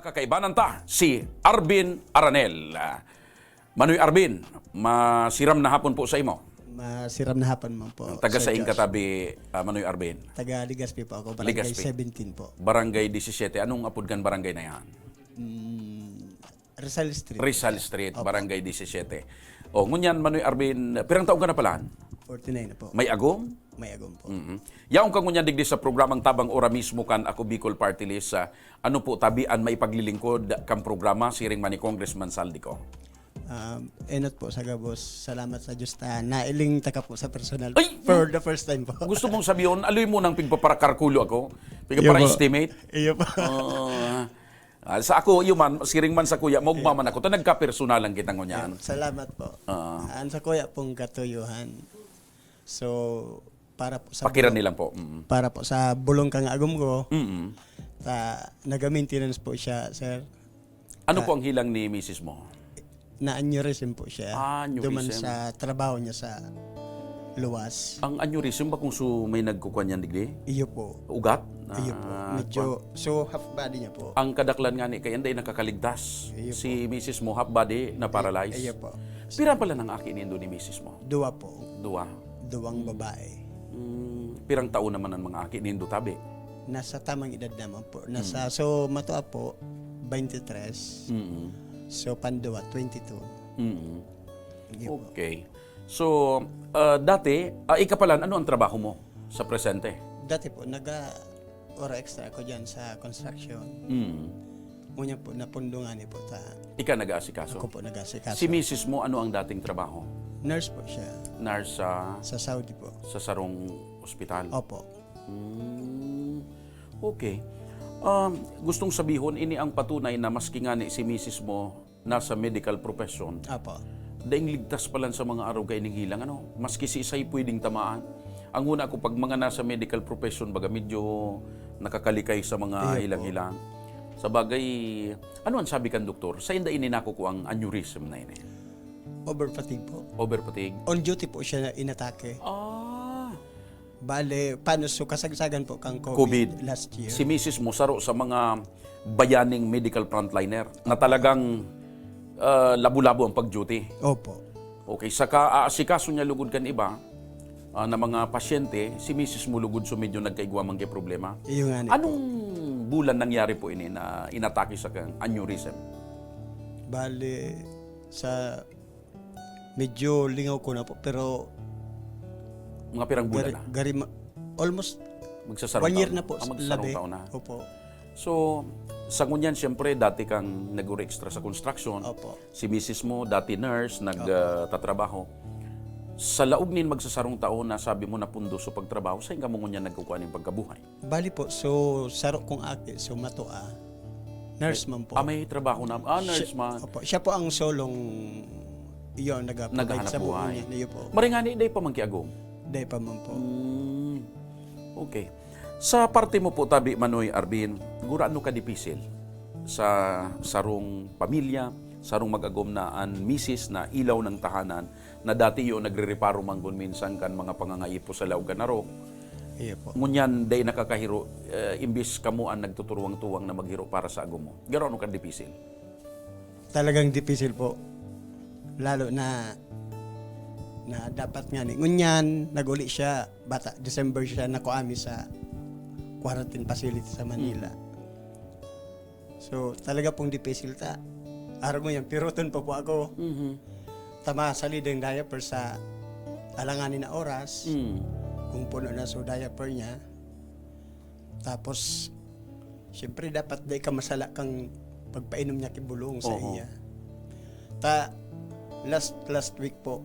Makakaibananta si Arbin Aranel. Manoy Arbin, masiram na hapon po sa imo. Masiram na hapon mo po. Taga Sir sa ing Josh. katabi, Manoy Arbin. Taga Ligaspi po ako, barangay Ligaspi. 17 po. Barangay 17. Anong apod kan barangay na yan? Rizal Street. Rizal Street, Barangay 17. O, ngunyan, Manoy Arbin, pirang taong ka na pala? 49 na po. May agom? May agom po. Yaong kang ngunyan digdi sa programang Tabang Ora mismo kan ako Bicol Party List, ano po tabian maipaglilingkod kang programa siring man ni Congressman Saldico. Enot po sa gabos. Salamat sa Diyos ta. Nailing taka po sa personal. Ay! For the first time po. Gusto mong sabihin, aloy mo nang pigpaparakarkulo ako? Iyo Pigpapara-estimate? po. Iyo po. Sa ako, man, siring man sa kuya, maugmaman ako. Ta nagka-personal lang kitang ngunyan. Salamat po. Ang sa kuya pong katuyuhan. So, para po sa Pakiran nilang po. para po sa bulong kang agom ko, Mm-mm. naga-maintenance po siya, sir. Ano po ang hilang ni Mrs. mo? Na-aneurysm po siya. Aneurysm. Duman sa trabaho niya sa luwas. Ang aneurysm ba kung may nagkukuha niyan digdi? Iyo po. Ugat? Iyo po. Medyo, so half body niya po. Ang kadaklan nga ni kaya hindi nakakaligtas. Iyo Si Mrs. mo half body na paralyzed. Iyo po. Pira pala ng akin nindo ni Mrs. mo? Dua po. Duwa. Duwang babae. Pirang taon naman ang mga akin nindo tabi. Nasa tamang edad naman po. So matoa po, 23. Mm-mm. So panduwa, 22. Mm-mm. Iyo po. Okay. So, dati, ikapalan, ano ang trabaho mo sa presente? Dati po, ora extra ako dyan sa construction. Ngunyan po, napundungan po ta. Ika nag-aasikaso. Ako po nag-asikaso. Si Mrs. mo, ano ang dating trabaho? Nurse po siya. Nurse Sa Saudi po. sa Sarong Ospital. Opo. Okay. Gustong sabihon, ini ang patunay na maski nga ni si Mrs. mo nasa medical profession, Opo. daing ligtas pa lang sa mga araw kay hilang. Ano? Maski si isay pwedeng tamaan. Ang una ko, pag mga nasa medical profession, baga medyo nakakalikay sa mga hilang-hilang. Sa bagay, ano ang sabi kan doktor? Sa inda ininako ko ang aneurysm na ini. Over fatigue po. Over fatigue. On duty po siya na inatake. Bale, paano so kasagsagan po kang COVID, last year? Si Mrs. mo saro sa mga bayaning medical frontliner na talagang labo-labo ang pag-duty. Opo. Okay, sa kaasikaso niya lugod kan iba na mga pasyente, si Mrs. mo lugod so medyo nagkaigwamang kay problema. Iyo nga Anong bulan nangyari po ini na inatake sa kang aneurysm? Bale, sa medyo lingaw ko na po, pero Mga pirang bulan na. almost Magsasarong 1 year taon. na po. Magsasarong labi. taon na. Opo. So, sa ngunyan, siyempre, dati kang nag-extra sa construction. Opo. Si Mrs. mo, dati nurse, nagtatrabaho. Sa laog nin magsasarong taon na sabi mo na pundo sa pagtrabaho, saan ka mo ngunyan nagkukuha ng pagkabuhay? Bali po, so saro kong aki, so matoa. Nurse man po. May trabaho na. Nurse man. Opo. Siya po ang solong iyon, Naghahanap nag-provide sa buhay. buhay niya. Po. Maringani, day pa mangkiagong. Day pa man po. Okay. Sa parte mo po, tabi, Manoy Arbin, gura ano ka dipisil sa sarong pamilya, sarong mag-agom na an misis na ilaw ng tahanan na dati yun nagre-reparo manggon minsan kan mga pangangaipo sa laog kanaro. Iyo po. Ngunyan day nakakahiro, imbis kamuan nagtuturuang-tuwang na maghiro para sa agom mo. Garo ano ka dipisil? Talagang difficile po. Lalo na dapat nga ni. Ngunyan, nag-uli siya, bata, December siya nakuami sa quarantine facility sa Manila. So, talaga pong difficile ta. Araw mo yan, piruton pa po ako. Tama, salid ang diaper sa alanganin na oras. Kung puno na so diaper niya. Tapos, siyempre dapat day ka masala kang pagpainom niya kibulong sa iya. Last week po,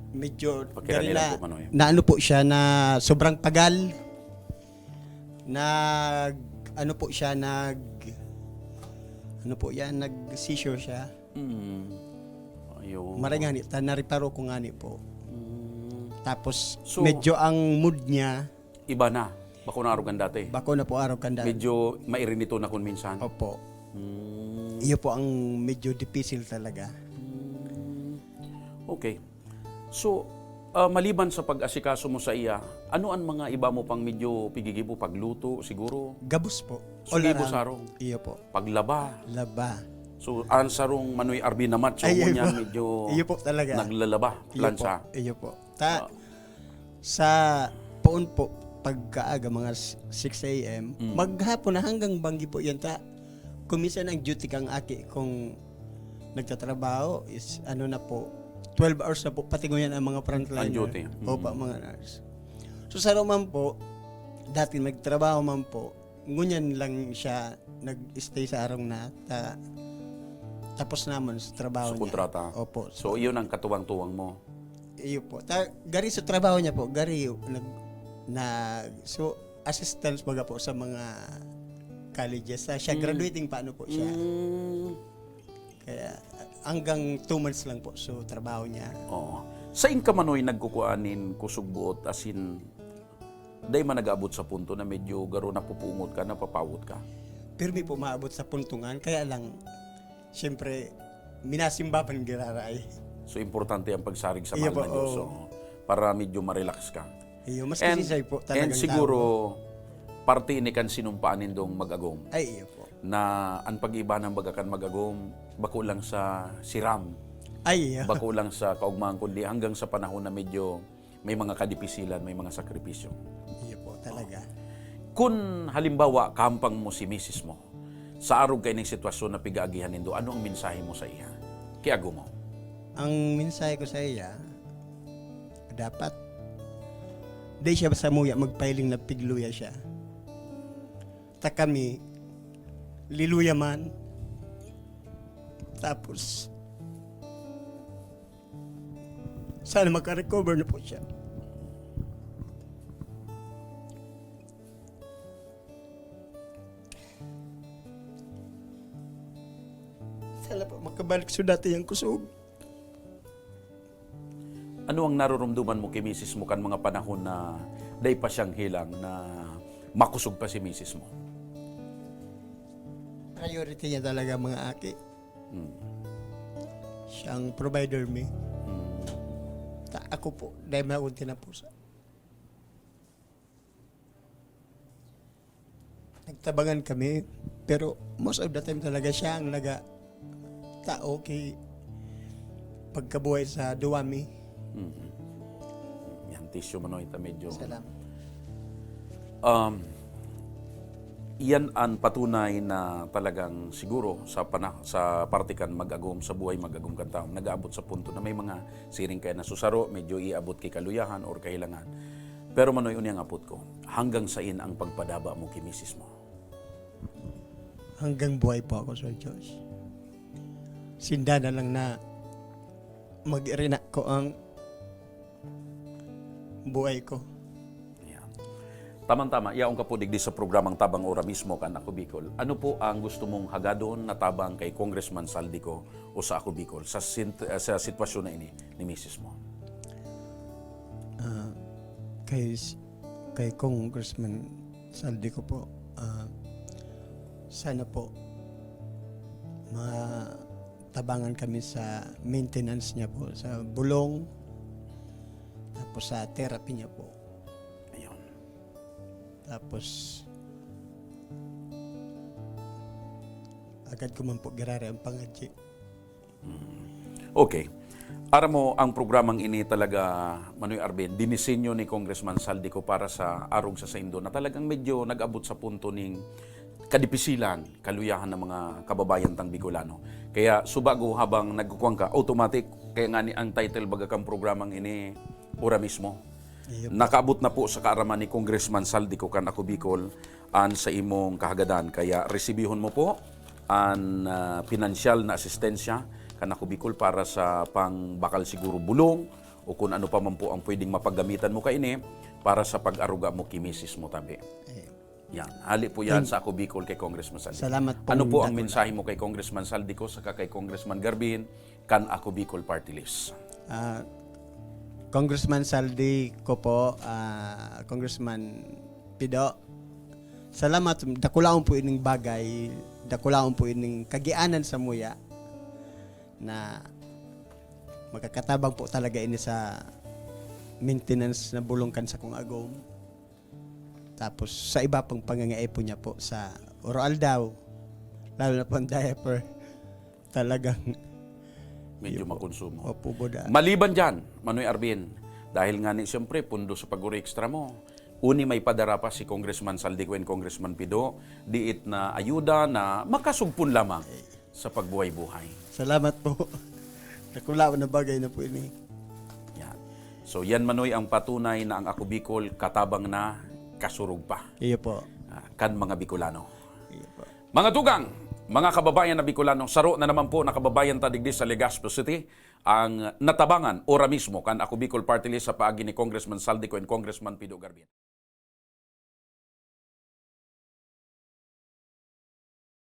medyo Pakiranilan po, Manoy. na ano po siya na sobrang pagal. Nag-seizure siya. Ayun. Marangani, nariparo ko ngani po. Tapos, So, medyo ang mood niya, Iba na. Bako na arugan dati. bako na po araw kanda. Medyo mairinito na kun minsan. Opo. Iyo po ang medyo difficile talaga. Okay. So, Maliban sa pag-asikaso mo sa iya, ano ang mga iba mo pang medyo pigigibo? Pagluto, siguro? Gabos po. Sugibo Olarang. sarong. Iyo po. Paglaba. Laba. So, ang sarong Manoy Arbi naman, so Ay, iyo niyan po. medyo Iyo po talaga. naglalaba, plansa. Iyo po. Sa poon po, pagkaaga mga 6 a.m., maghapon na hanggang banggi po yan ta. Kuminsan ang duty kang aki kung nagtatrabaho is ano na po, 12 hours na po, pati ngayon ang mga frontliner. Ang duty. Opo, mga nurse. So sa man po, dati nagtrabaho man po, ngunyan lang siya nag-stay sa arong na tapos naman sa trabaho So, niya. kontrata. Opo. So, iyon ang katuwang-tuwang mo. Iyo po. Gari sa trabaho niya po, gari so assistance baga po sa mga colleges. Siya graduating paano po siya. Kaya hanggang 2 months lang po so trabaho niya. Oo. Sa ka Manoy nagkukuanin kusog buot as in day man nag-abot sa punto na medyo garo na pupungod ka, napapawot ka. Pero may po maabot sa puntungan, kaya lang siyempre minasimba pa ng giraray. So, importante ang pagsarig sa Iya mahal na po, Diyos. oo. So, para medyo ma-relax ka. Iyo, mas kasi po talagang and siguro, parte ni kan sinumpaanin dong mag-agom tao. Ay, iyo po. na ang pag-iba ng bagakan mag-agom bako lang sa siram, Ay, iyo. bako lang sa kaugmahan kundi hanggang sa panahon na medyo may mga kadipisilan, may mga sakripisyo. Iyo po, talaga. Kung halimbawa kampang mo si misis mo, sa arog kay ning sitwasyon na pigaagihan nindo, ano ang mensahe mo sa iya? Kiago mo. Ang mensahe ko sa iya, dapat di siya sa muya magpailing na pigluya siya. Ta kami liluya man. Tapos sana makarecover na po siya. Sana po makabalik sa dati yung kusog. Ano ang narurumduman mo kay misis mo kan mga panahon na day pa siyang hilang na makusog pa si misis mo? Priority niya talaga mga aki. Siyang provider me. Ako po, dahil maunti na po sa. Nagtabangan kami, pero most of the time talaga siya ang tao kay pagkabuhay sa duwami. Yan, tissue Manoy, ta medyo. Salamat. Iyan ang patunay na talagang siguro sa parte kan mag-agom sa buhay, mag-agom kan tao, nag-aabot sa punto na may mga siring kaya na susaro, medyo iabot kay kaluyahan or kahilangan. Pero Manoy, unyang apot ko, hanggang sain ang pagpadaba mo kay misis mo? Hanggang buhay po ako, Sir Diyos. Sinda na lang na mag-irina ko ang buhay ko. Yan. Tama-tama, yaong kapudig di sa programang Tabang Ora mismo kan Ako Bicol. Ano po ang gusto mong hagadon na tabang kay Congressman Saldico o sa Ako Bicol sa sitwasyon na ini ni misis mo? Kay Congressman Saldico po, sana po matabangan kami sa maintenance niya po, sa bulong, tapos sa therapy niya po. Ayun. Tapos agad ko man po girari ang pangadji. Okay. Aram mo, ang programang ini talaga, Manoy Arben, dinisenyo ni Congressman Saldico para sa arog sa Saindo na talagang medyo nag-abot sa punto ning kadipisilan, kaluyahan ng mga kababayan tang Bicolano. Kaya subago habang nagkukuwang ka, automatic, kaya nga ni ang title baga kang programang ini, ora mismo. Nakaabot na po sa kaaraman ni Congressman Saldico kan Ako Bicol an sa imong kahagadan. Kaya resibihon mo po ang pinansyal na asistensya kan Ako Bicol para sa pangbakal siguro bulong o kung ano pa man po ang pwedeng mapaggamitan mo kaini para sa pag-aruga mo kay misis mo tabi. Yan. Hali po yan sa Ako Bicol kay Congressman Saldico. Salamat po. Ano po ang mensahe mo kay Congressman Saldico saka kay Congressman Garbin kan Ako Bicol Party List? Congressman Saldi ko po, Congressman Pido, salamat. Dakulaon po ining bagay, dakulaon po ining kagianan sa muya na magkakatabang po talaga ini sa maintenance na bulungkan sa kong agom. Tapos sa iba pang pangangaipo niya po sa oral daw, lalo na po ang diaper, talagang Medyo makonsumo. opo boda. Maliban dyan, Manoy Arbin, dahil nga ni siyempre, pundo sa pag-uri extra mo, uni may padara pa si Congressman Saldico and Congressman Pido, diit na ayuda na makasugpon lamang sa pagbuhay-buhay. Salamat po. Nakulaw na bagay na po ini. Yan. So yan Manoy ang patunay na ang Ako Bicol katabang na kasurug pa. Iyo po. Kan mga Bicolano. Iyo po. Mga tugang, mga kababayan na Bicolano, saro na naman po na kababayan tadigdi sa Legazpo City ang natabangan ora mismo kan Ako Bicol Party List sa paagi ni Congressman Saldico and Congressman Pido Garbin.